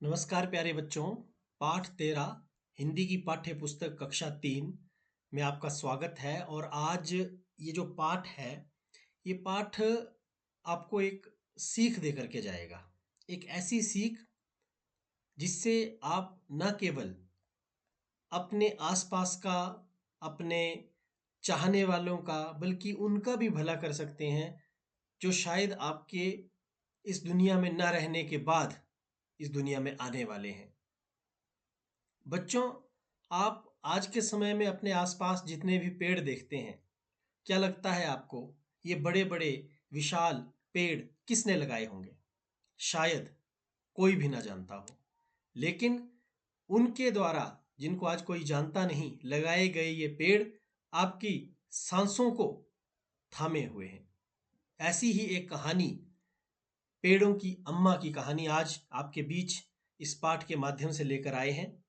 नमस्कार प्यारे बच्चों। पाठ 13 हिंदी की पाठ्य पुस्तक कक्षा 3 में आपका स्वागत है। और आज ये जो पाठ है, ये पाठ आपको एक सीख दे करके जाएगा। एक ऐसी सीख जिससे आप न केवल अपने आसपास का, अपने चाहने वालों का, बल्कि उनका भी भला कर सकते हैं जो शायद आपके इस दुनिया में न रहने के बाद इस दुनिया में आने वाले हैं। बच्चों, आप आज के समय में अपने आसपास जितने भी पेड़ देखते हैं, क्या लगता है आपको ये बड़े बड़े विशाल पेड़ किसने लगाए होंगे? शायद कोई भी ना जानता हो, लेकिन उनके द्वारा, जिनको आज कोई जानता नहीं, लगाए गए ये पेड़ आपकी सांसों को थामे हुए हैं। ऐसी ही एक कहानी, पेड़ों की अम्मा की कहानी, आज आपके बीच इस पाठ के माध्यम से लेकर आए हैं,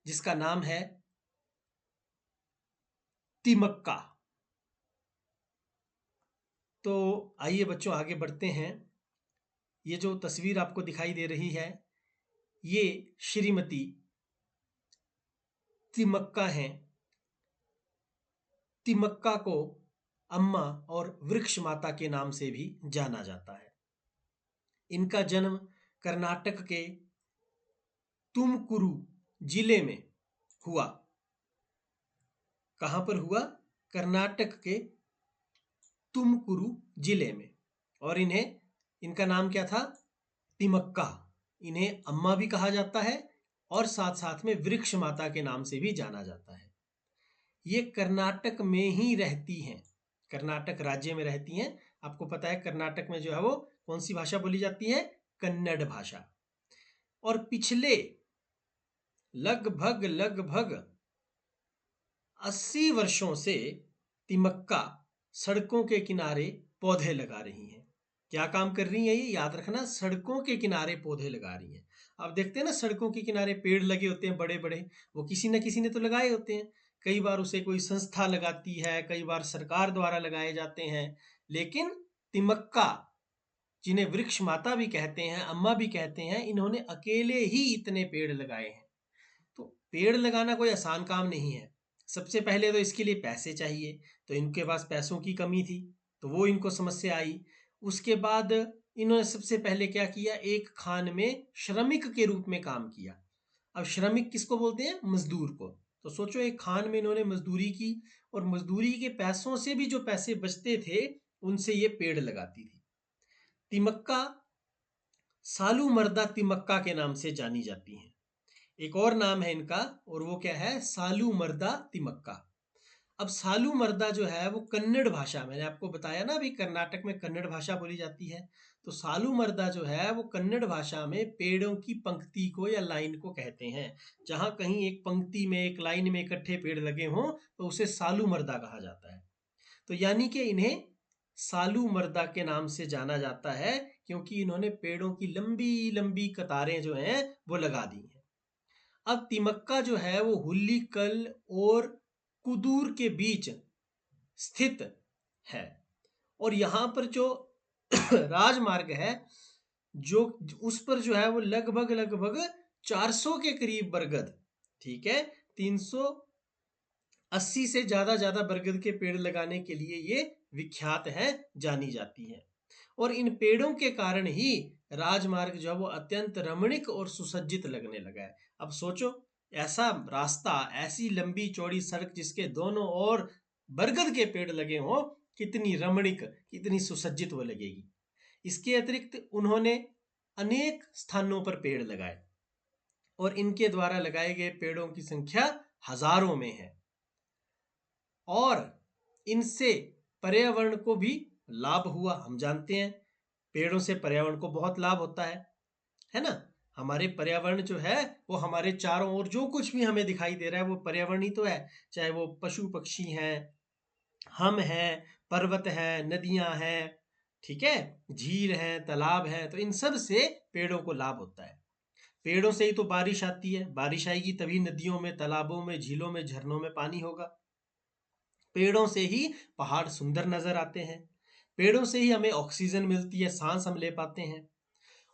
जिसका नाम है तिमक्का। तो आइए बच्चों, आगे बढ़ते हैं। ये जो तस्वीर आपको दिखाई दे रही है, ये श्रीमती तिमक्का हैं। तिमक्का को अम्मा और वृक्ष माता के नाम से भी जाना जाता है। इनका जन्म कर्नाटक के तुमकुरु जिले में हुआ। कहाँ पर हुआ? कर्नाटक के तुमकुरु जिले में। और इनका नाम क्या था? तिमक्का। इन्हें अम्मा भी कहा जाता है और साथ साथ में वृक्ष माता के नाम से भी जाना जाता है। ये कर्नाटक में ही रहती हैं, कर्नाटक राज्य में रहती हैं। आपको पता है कर्नाटक में जो है वो कौन सी भाषा बोली जाती है? कन्नड़ भाषा। और पिछले लगभग लगभग 80 वर्षों से तिमक्का सड़कों के किनारे पौधे लगा रही हैं। क्या काम कर रही है? ये याद रखना, सड़कों के किनारे पौधे लगा रही हैं। आप देखते हैं ना, सड़कों के किनारे पेड़ लगे होते हैं बड़े बड़े, वो किसी न किसी ने तो लगाए होते हैं। कई बार उसे कोई संस्था लगाती है, कई बार सरकार द्वारा लगाए जाते हैं। लेकिन तिमक्का, जिन्हें वृक्ष माता भी कहते हैं, अम्मा भी कहते हैं, इन्होंने अकेले ही इतने पेड़ लगाए हैं। तो पेड़ लगाना कोई आसान काम नहीं है। सबसे पहले तो इसके लिए पैसे चाहिए, तो इनके पास पैसों की कमी थी, तो वो इनको समस्या आई। उसके बाद इन्होंने सबसे पहले क्या किया? एक खान में श्रमिक के रूप में काम किया। अब श्रमिक किसको बोलते हैं? मजदूर को। तो सोचो, एक खान में इन्होंने मजदूरी की, और मजदूरी के पैसों से भी जो पैसे बचते थे, उनसे ये पेड़ लगाती थी। तिमक्का सालू मर्दा तिमक्का के नाम से जानी जाती हैं। एक और नाम है इनका, और वो क्या है? सालू मर्दा तिमक्का। अब सालू मर्दा जो है वो कन्नड़ भाषा, मैंने आपको बताया ना अभी, कर्नाटक में कन्नड़ भाषा बोली जाती है। तो सालू मर्दा जो है वो कन्नड़ भाषा में पेड़ों की पंक्ति को या लाइन को कहते हैं। जहां कहीं एक पंक्ति में, एक लाइन में इकट्ठे पेड़ लगे हों, तो उसे सालू मर्दा कहा जाता है। तो यानी कि इन्हें सालू मर्दा के नाम से जाना जाता है, क्योंकि इन्होंने पेड़ों की लंबी लंबी कतारें जो हैं वो लगा दी हैं। अब तिमक्का जो है वो हुल्लीकल और कुदूर के बीच स्थित है। और यहाँ पर जो राजमार्ग है, जो उस पर जो है वो लगभग लगभग 400 के करीब बरगद, ठीक है, 380 से ज्यादा बरगद के पेड़ लगाने के लिए ये विख्यात है, जानी जाती है। और इन पेड़ों के कारण ही राजमार्ग जो है वो अत्यंत रमणीक और सुसज्जित लगने लगा है। अब सोचो, ऐसा रास्ता, ऐसी लंबी चौड़ी सड़क जिसके दोनों ओर बरगद के पेड़ लगे हों, कितनी रमणीक, कितनी सुसज्जित वो लगेगी। इसके अतिरिक्त उन्होंने अनेक स्थानों पर पेड़ लगाए, और इनके द्वारा लगाए गए पेड़ों की संख्या हजारों में है। और इनसे पर्यावरण को भी लाभ हुआ। हम जानते हैं पेड़ों से पर्यावरण को बहुत लाभ होता है ना। हमारे पर्यावरण जो है वो हमारे चारों ओर जो कुछ भी हमें दिखाई दे रहा है वो पर्यावरण ही तो है। चाहे वो पशु पक्षी हैं, हम हैं, पर्वत हैं, नदियां हैं, ठीक है, झील हैं, तालाब हैं, तो इन सब से पेड़ों को लाभ होता है। पेड़ों से ही तो बारिश आती है, बारिश आएगी तभी नदियों में, तालाबों में, झीलों में, झरनों में पानी होगा। पेड़ों से ही पहाड़ सुंदर नजर आते हैं। पेड़ों से ही हमें ऑक्सीजन मिलती है, सांस हम ले पाते हैं।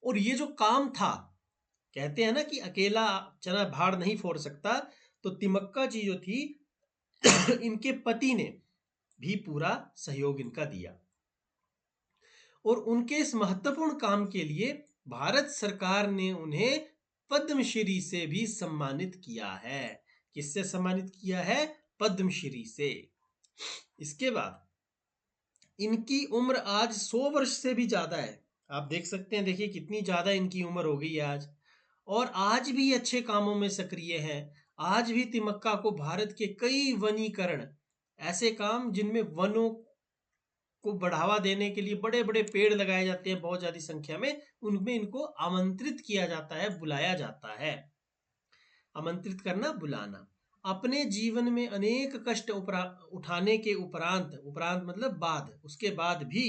और ये जो काम था कहते हैं ना कि अकेला चना भाड़ नहीं फोड़ सकता, तो तिमक्का जी जो थी इनके पति ने भी पूरा सहयोग इनका दिया और उनके इस महत्वपूर्ण काम के लिए भारत सरकार ने उन्हें पद्मश्री से भी सम्मानित किया है। किससे सम्मानित किया है? पद्मश्री से। इसके बाद इनकी उम्र आज 100 वर्ष से भी ज्यादा है। आप देख सकते हैं, देखिए कितनी ज्यादा इनकी उम्र हो गई है आज, और आज भी अच्छे कामों में सक्रिय हैं। आज भी तिमक्का को भारत के कई वनीकरण, ऐसे काम जिनमें वनों को बढ़ावा देने के लिए बड़े बड़े पेड़ लगाए जाते हैं बहुत ज्यादा संख्या में, उनमें इनको आमंत्रित किया जाता है, बुलाया जाता है। आमंत्रित करना, बुलाना। अपने जीवन में अनेक कष्ट उठाने के उपरांत, उपरांत मतलब बाद, उसके बाद भी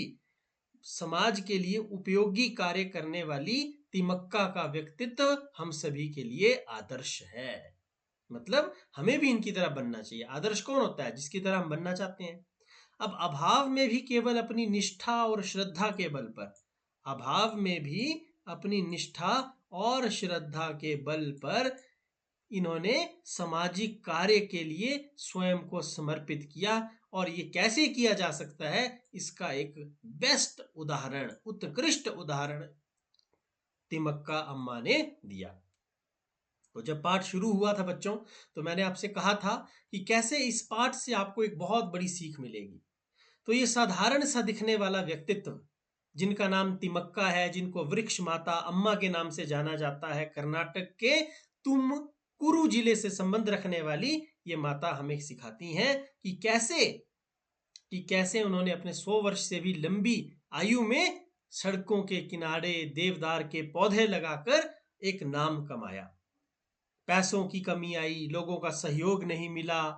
समाज के लिए उपयोगी कार्य करने वाली तिमक्का का व्यक्तित्व हम सभी के लिए आदर्श है। मतलब हमें भी इनकी तरह बनना चाहिए। आदर्श कौन होता है? जिसकी तरह हम बनना चाहते हैं। अब अभाव में भी केवल अपनी निष्ठा और श्रद्धा के बल पर, अभाव में भी अपनी निष्ठा और श्रद्धा के बल पर इन्होंने सामाजिक कार्य के लिए स्वयं को समर्पित किया। और ये कैसे किया जा सकता है, इसका एक बेस्ट उदाहरण, उत्कृष्ट उदाहरण तिमक्का अम्मा ने दिया। तो जब पाठ शुरू हुआ था बच्चों, तो मैंने आपसे कहा था कि कैसे इस पाठ से आपको एक बहुत बड़ी सीख मिलेगी। तो ये साधारण सा दिखने वाला व्यक्तित्व, जिनका नाम तिमक्का है, जिनको वृक्ष माता अम्मा के नाम से जाना जाता है, कर्नाटक के तुमकुरु जिले से संबंध रखने वाली ये माता हमें सिखाती हैं कि कैसे उन्होंने अपने 100 वर्ष से भी लंबी आयु में सड़कों के किनारे देवदार के पौधे लगाकर एक नाम कमाया। पैसों की कमी आई, लोगों का सहयोग नहीं मिला,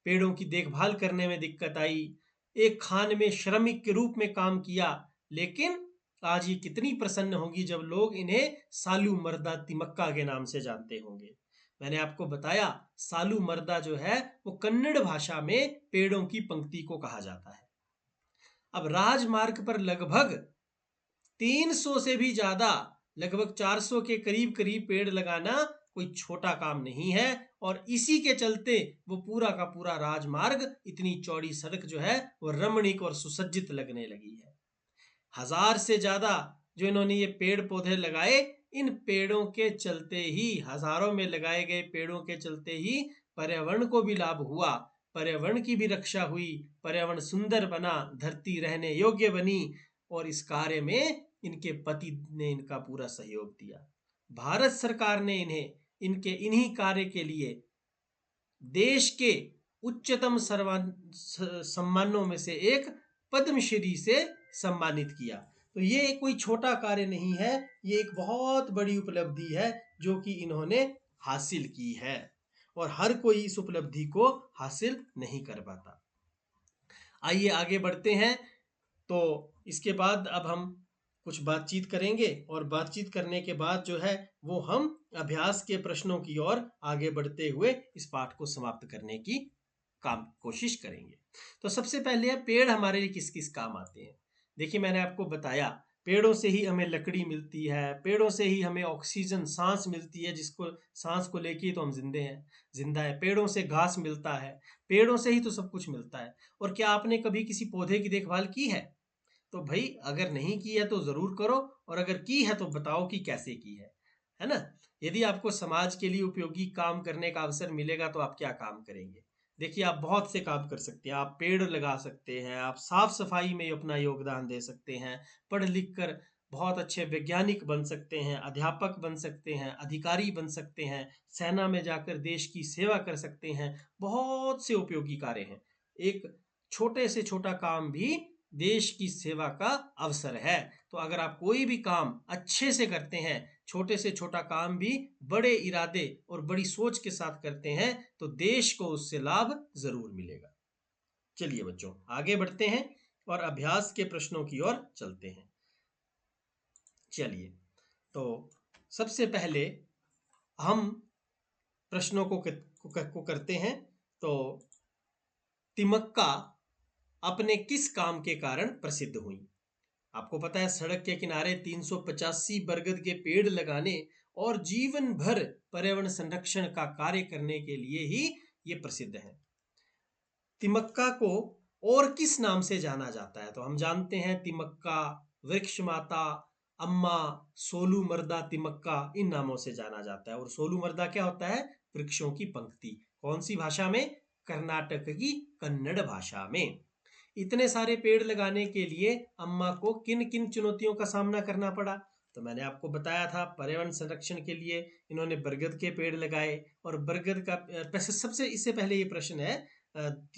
पेड़ों की देखभाल करने में दिक्कत आई, एक खान में श्रमिक के रूप में काम किया, लेकिन आज ये कितनी प्रसन्न होंगी जब लोग इन्हें सालू मर्दा तिमक्का के नाम से जानते होंगे। मैंने आपको बताया, सालू मर्दा जो है वो कन्नड़ भाषा में पेड़ों की पंक्ति को कहा जाता है। अब राजमार्ग पर लगभग 300 से भी ज्यादा, लगभग 400 के करीब करीब पेड़ लगाना कोई छोटा काम नहीं है, और इसी के चलते वो पूरा का पूरा राजमार्ग, इतनी चौड़ी सड़क जो है वो रमणीक और सुसज्जित लगने लगी है। 1000 से ज्यादा जो इन्होंने ये पेड़ पौधे लगाए, इन पेड़ों के चलते ही, हजारों में लगाए गए पेड़ों के चलते ही पर्यावरण को भी लाभ हुआ, पर्यावरण की भी रक्षा हुई, पर्यावरण सुंदर बना, धरती रहने योग्य बनी, और इस कार्य में इनके पति ने इनका पूरा सहयोग दिया। भारत सरकार ने इन्हें इनके इन्हीं कार्य के लिए देश के उच्चतम सम्मानों में से एक पद्मश्री से सम्मानित किया। तो ये कोई छोटा कार्य नहीं है, ये एक बहुत बड़ी उपलब्धि है जो कि इन्होंने हासिल की है, और हर कोई इस उपलब्धि को हासिल नहीं कर पाता। आइए आगे बढ़ते हैं। तो इसके बाद अब हम कुछ बातचीत करेंगे, और बातचीत करने के बाद जो है वो हम अभ्यास के प्रश्नों की ओर आगे बढ़ते हुए इस पाठ को समाप्त करने की कोशिश करेंगे। तो सबसे पहले है, पेड़ हमारे लिए किस किस काम आते हैं। देखिए, मैंने आपको बताया, पेड़ों से ही हमें लकड़ी मिलती है, पेड़ों से ही हमें ऑक्सीजन, सांस मिलती है, जिसको सांस को लेके तो हम जिंदा है। पेड़ों से घास मिलता है, पेड़ों से ही तो सब कुछ मिलता है। और क्या आपने कभी किसी पौधे की देखभाल की है? तो भाई, अगर नहीं की है तो जरूर करो, और अगर की है तो बताओ कि कैसे की है ना। यदि आपको समाज के लिए उपयोगी काम करने का अवसर मिलेगा तो आप क्या काम करेंगे? देखिए, आप बहुत से काम कर सकते हैं। आप पेड़ लगा सकते हैं, आप साफ सफाई में अपना योगदान दे सकते हैं, पढ़ लिख कर बहुत अच्छे वैज्ञानिक बन सकते हैं, अध्यापक बन सकते हैं, अधिकारी बन सकते हैं, सेना में जाकर देश की सेवा कर सकते हैं। बहुत से उपयोगी कार्य हैं। एक छोटे से छोटा काम भी देश की सेवा का अवसर है। तो अगर आप कोई भी काम अच्छे से करते हैं, छोटे से छोटा काम भी बड़े इरादे और बड़ी सोच के साथ करते हैं, तो देश को उससे लाभ जरूर मिलेगा। चलिए बच्चों, आगे बढ़ते हैं और अभ्यास के प्रश्नों की ओर चलते हैं। चलिए, तो सबसे पहले हम प्रश्नों को करते हैं। तो तिमक्का अपने किस काम के कारण प्रसिद्ध हुई? आपको पता है, सड़क के किनारे 385 बरगद के पेड़ लगाने और जीवन भर पर्यावरण संरक्षण का कार्य करने के लिए ही ये प्रसिद्ध है। तिमक्का को और किस नाम से जाना जाता है? तो हम जानते हैं तिमक्का, वृक्ष माता, अम्मा, सोलू मर्दा तिमक्का, इन नामों से जाना जाता है। और सोलू मर्दा क्या होता है? वृक्षों की पंक्ति। कौन सी भाषा में? कर्नाटक की कन्नड़ भाषा में। इतने सारे पेड़ लगाने के लिए अम्मा को किन किन चुनौतियों का सामना करना पड़ा? तो मैंने आपको बताया था, पर्यावरण संरक्षण के लिए इन्होंने बरगद के पेड़ लगाए। और बरगद का सबसे इससे पहले ये प्रश्न है,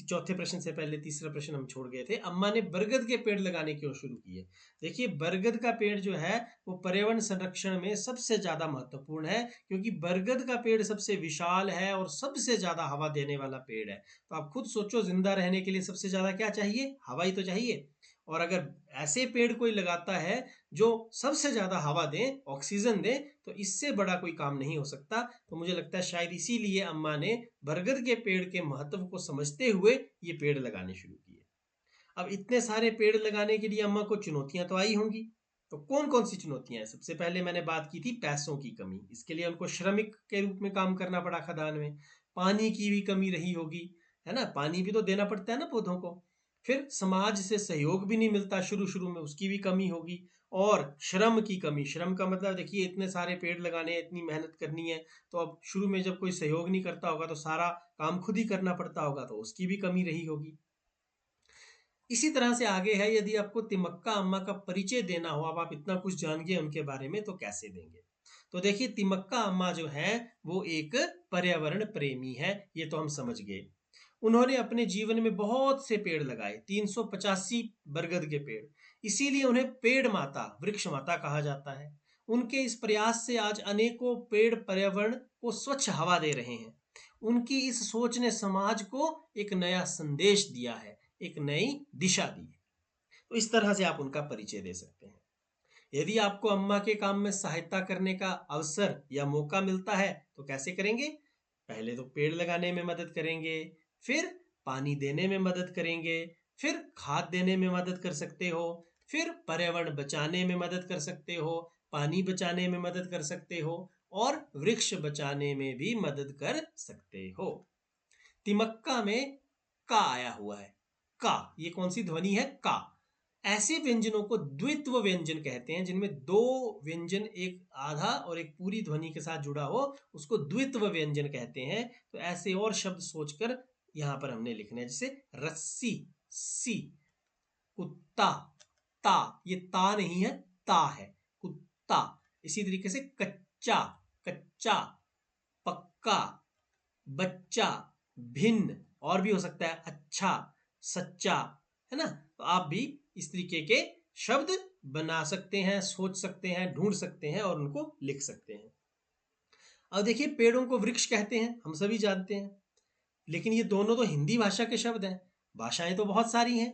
चौथे प्रश्न से पहले तीसरा प्रश्न हम छोड़ गए थे, अम्मा ने बरगद के पेड़ लगाने क्यों शुरू किए? देखिए, बरगद का पेड़ जो है वो पर्यावरण संरक्षण में सबसे ज्यादा महत्वपूर्ण है, क्योंकि बरगद का पेड़ सबसे विशाल है और सबसे ज्यादा हवा देने वाला पेड़ है। तो आप खुद सोचो, जिंदा रहने के लिए सबसे ज्यादा क्या चाहिए? हवा ही तो चाहिए। और अगर ऐसे पेड़ कोई लगाता है जो सबसे ज्यादा हवा दे, ऑक्सीजन दे, तो इससे बड़ा कोई काम नहीं हो सकता। तो मुझे लगता है शायद इसीलिए अम्मा ने बरगद के पेड़ के महत्व को समझते हुए ये पेड़ लगाने शुरू किए। अब इतने सारे पेड़ लगाने के लिए अम्मा को चुनौतियां तो आई होंगी। तो कौन कौन सी चुनौतियां हैं? सबसे पहले मैंने बात की थी पैसों की कमी। इसके लिए उनको श्रमिक के रूप में काम करना पड़ा खदान में। पानी की भी कमी रही होगी, है ना, पानी भी तो देना पड़ता है ना पौधों को। फिर समाज से सहयोग भी नहीं मिलता शुरू शुरू में, उसकी भी कमी होगी। और श्रम की कमी, श्रम का मतलब देखिए, इतने सारे पेड़ लगाने हैं, इतनी मेहनत करनी है, तो अब शुरू में जब कोई सहयोग नहीं करता होगा तो सारा काम खुद ही करना पड़ता होगा, तो उसकी भी कमी रही होगी। इसी तरह से आगे है, यदि आपको तिमक्का अम्मा का परिचय देना हो, अब आप इतना कुछ जान गए उनके बारे में, तो कैसे देंगे? तो देखिए, तिमक्का अम्मा जो है वो एक पर्यावरण प्रेमी है, ये तो हम समझ गए। उन्होंने अपने जीवन में बहुत से पेड़ लगाए, 385 बरगद के पेड़। इसीलिए उन्हें पेड़ माता, वृक्ष माता कहा जाता है। उनके इस प्रयास से आज अनेकों पेड़ पर्यावरण को स्वच्छ हवा दे रहे हैं। उनकी इस सोच ने समाज को एक नया संदेश दिया है, एक नई दिशा दी है। तो इस तरह से आप उनका परिचय दे सकते हैं। यदि आपको अम्मा के काम में सहायता करने का अवसर या मौका मिलता है तो कैसे करेंगे? पहले तो पेड़ लगाने में मदद करेंगे, फिर पानी देने में मदद करेंगे, फिर खाद देने में मदद कर सकते हो, फिर पर्यावरण बचाने में मदद कर सकते हो, पानी बचाने में मदद कर सकते हो, और वृक्ष बचाने में भी मदद कर सकते हो। तिमक्का में का आया हुआ है। का, ये कौन सी ध्वनि है? का। ऐसे व्यंजनों को द्वित्व व्यंजन कहते हैं, जिनमें दो व्यंजन, एक आधा और एक पूरी ध्वनि के साथ जुड़ा हो, उसको द्वित्व व्यंजन कहते हैं। तो ऐसे और शब्द सोचकर यहां पर हमने लिखना है, जैसे रस्सी, सी, कुत्ता, ता, ये ता नहीं है, ता है, कुत्ता। इसी तरीके से कच्चा, कच्चा, पक्का, बच्चा, भिन्न, और भी हो सकता है, अच्छा, सच्चा, है ना। तो आप भी इस तरीके के शब्द बना सकते हैं, सोच सकते हैं, ढूंढ सकते हैं और उनको लिख सकते हैं। अब देखिए, पेड़ों को वृक्ष कहते हैं, हम सभी जानते हैं, लेकिन ये दोनों तो हिंदी भाषा के शब्द हैं। भाषाएं तो बहुत सारी हैं,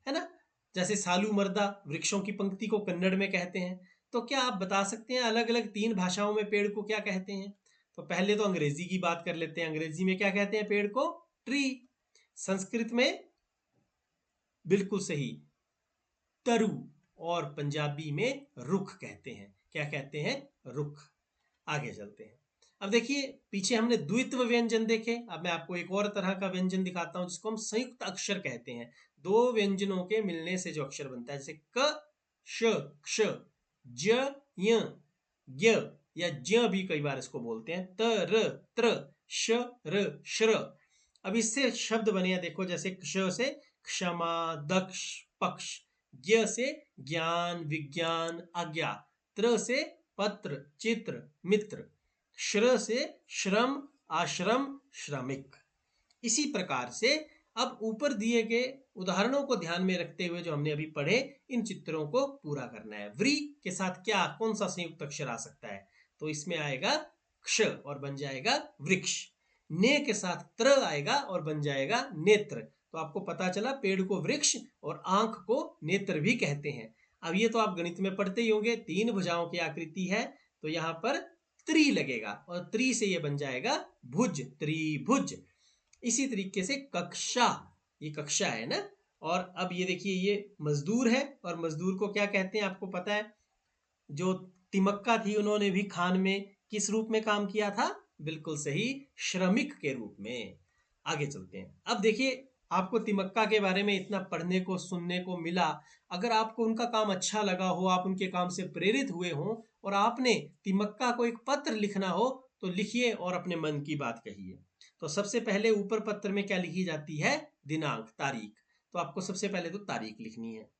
है ना। जैसे सालू मर्दा, वृक्षों की पंक्ति को कन्नड़ में कहते हैं। तो क्या आप बता सकते हैं अलग अलग 3 भाषाओं में पेड़ को क्या कहते हैं? तो पहले तो अंग्रेजी की बात कर लेते हैं। अंग्रेजी में क्या कहते हैं पेड़ को? ट्री। संस्कृत में बिल्कुल सही, तरु। और पंजाबी में रुख कहते हैं। क्या कहते हैं? रुख। आगे चलते हैं। अब देखिए, पीछे हमने द्वित्व व्यंजन देखे, अब मैं आपको एक और तरह का व्यंजन दिखाता हूं, जिसको हम संयुक्त अक्षर कहते हैं। दो व्यंजनों के मिलने से जो अक्षर बनता है, जैसे क, श, क्ष, ज, य, ज्ञ, या ज्ञ भी कई बार इसको बोलते हैं, त, र, त्र, श, र, श्र। अब इससे शब्द बने हैं, देखो, जैसे क्ष से क्षमा, दक्ष, पक्ष, ज्ञ से ज्ञान, विज्ञान, आज्ञा, त्र से पत्र, चित्र, मित्र, श्र से श्रम, आश्रम, श्रमिक। इसी प्रकार से अब ऊपर दिए गए उदाहरणों को ध्यान में रखते हुए जो हमने अभी पढ़े, इन चित्रों को पूरा करना है। व्री के साथ क्या, कौन सा संयुक्त अक्षर आ सकता है? तो इसमें आएगा क्ष और बन जाएगा वृक्ष। ने के साथ त्र आएगा और बन जाएगा नेत्र। तो आपको पता चला, पेड़ को वृक्ष और आंख को नेत्र भी कहते हैं। अब ये तो आप गणित में पढ़ते ही होंगे, 3 भुजाओं की आकृति है, तो यहां पर त्रि लगेगा और त्रि से ये बन जाएगा भुज, त्रिभुज। इसी तरीके से कक्षा, ये कक्षा है ना। और अब ये देखिए, ये मजदूर है, और मजदूर को क्या कहते हैं आपको पता है? जो तिमक्का थी, उन्होंने भी खान में किस रूप में काम किया था? बिल्कुल सही, श्रमिक के रूप में। आगे चलते हैं। अब देखिए, आपको तिमक्का के बारे में इतना पढ़ने को सुनने को मिला। अगर आपको उनका काम अच्छा लगा हो, आप उनके काम से प्रेरित हुए हो और आपने तिमक्का को एक पत्र लिखना हो, तो लिखिए और अपने मन की बात कहिए। तो सबसे पहले ऊपर पत्र में क्या लिखी जाती है? दिनांक, तारीख। तो आपको सबसे पहले तो तारीख लिखनी है।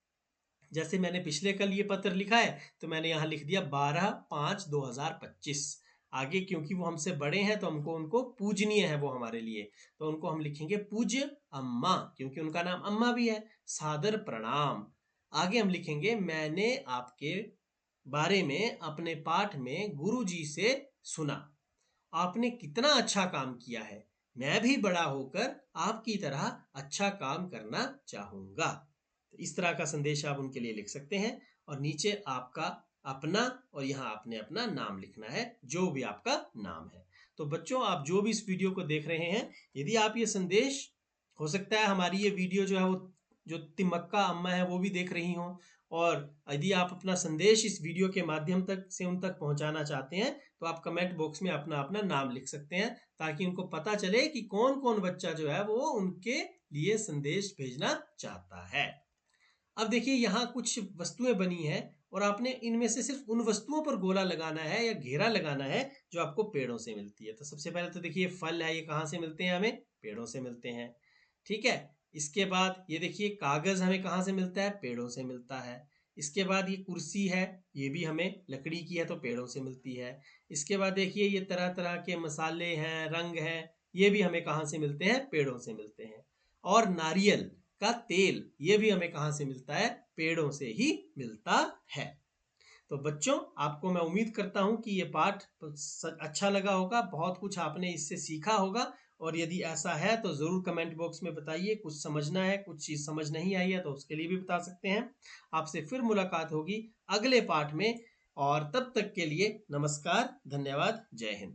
जैसे मैंने पिछले कल ये पत्र लिखा है, तो मैंने यहाँ लिख दिया 12/5/2025। आगे क्योंकि वो हमसे बड़े हैं तो हमको उनको पूजनीय है वो हमारे लिए, तो उनको हम लिखेंगे पूज्य अम्मा, क्योंकि उनका नाम अम्मा भी है। सादर प्रणाम। आगे हम लिखेंगे मैंने आपके बारे में अपने पाठ में गुरुजी से सुना, आपने कितना अच्छा काम किया है, मैं भी बड़ा होकर आपकी तरह अच्छा काम करना चाहूंगा। तो इस तरह का संदेश आप उनके लिए लिख सकते हैं। और नीचे आपका अपना और यहाँ आपने अपना नाम लिखना है, जो भी आपका नाम है। तो बच्चों, आप जो भी इस वीडियो को देख रहे हैं, यदि आप ये संदेश, हो सकता है हमारी ये वीडियो जो है वो जो तिमक्का अम्मा है वो भी देख रही हो, और यदि आप अपना संदेश इस वीडियो के माध्यम तक से उन तक पहुंचाना चाहते हैं, तो आप कमेंट बॉक्स में अपना अपना नाम लिख सकते हैं, ताकि उनको पता चले कि कौन कौन बच्चा जो है वो उनके लिए संदेश भेजना चाहता है। अब देखिए, यहाँ कुछ वस्तुएं बनी हैं और आपने इनमें से सिर्फ उन वस्तुओं पर गोला लगाना है या घेरा लगाना है जो आपको पेड़ों से मिलती है। तो सबसे पहले तो देखिए, फल है, ये कहाँ से मिलते हैं? हमें पेड़ों से मिलते हैं। ठीक है। इसके बाद ये देखिए, कागज हमें कहाँ से मिलता है? पेड़ों से मिलता है। इसके बाद ये कुर्सी है, ये भी हमें लकड़ी की है तो पेड़ों से मिलती है। इसके बाद देखिए, ये तरह तरह के मसाले हैं, रंग हैं, ये भी हमें कहाँ से मिलते हैं? पेड़ों से मिलते हैं। और नारियल का तेल, ये भी हमें कहाँ से मिलता है? पेड़ों से ही मिलता है। तो बच्चों, आपको मैं उम्मीद करता हूँ कि ये पाठ अच्छा लगा होगा, बहुत कुछ आपने इससे सीखा होगा। और यदि ऐसा है तो ज़रूर कमेंट बॉक्स में बताइए। कुछ समझना है, कुछ चीज़ समझ नहीं आई है तो उसके लिए भी बता सकते हैं। आपसे फिर मुलाकात होगी अगले पाठ में, और तब तक के लिए नमस्कार, धन्यवाद, जय हिंद।